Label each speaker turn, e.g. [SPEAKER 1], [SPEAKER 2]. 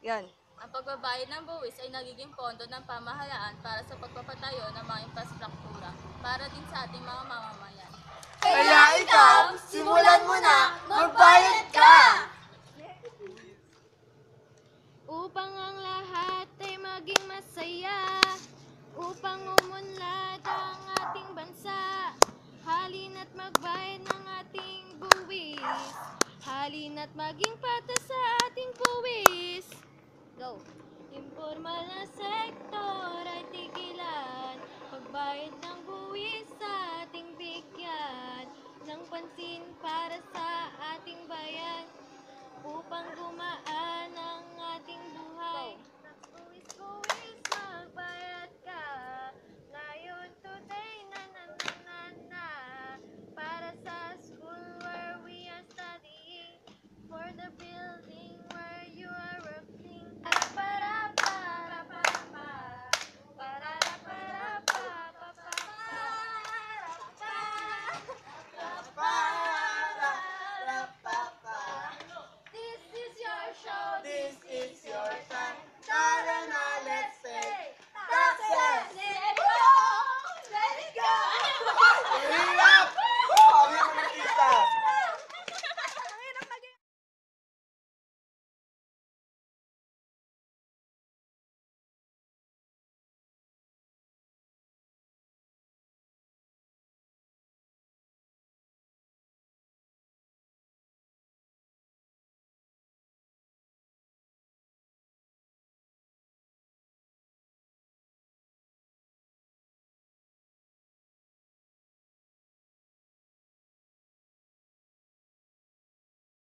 [SPEAKER 1] Yan.
[SPEAKER 2] Ang pagbabayad ng buwis ay nagiging pondo ng pamahalaan para sa pagpapatayo ng mga infrastruktura para din sa ating mga mamamayan.
[SPEAKER 3] Kaya ikaw, simulan mo na, magbayad ka!
[SPEAKER 4] Upang ang lahat ay maging masaya, upang umunlad ang ating bansa, halina't magbayad ng ating buwis, halina't maging patas sa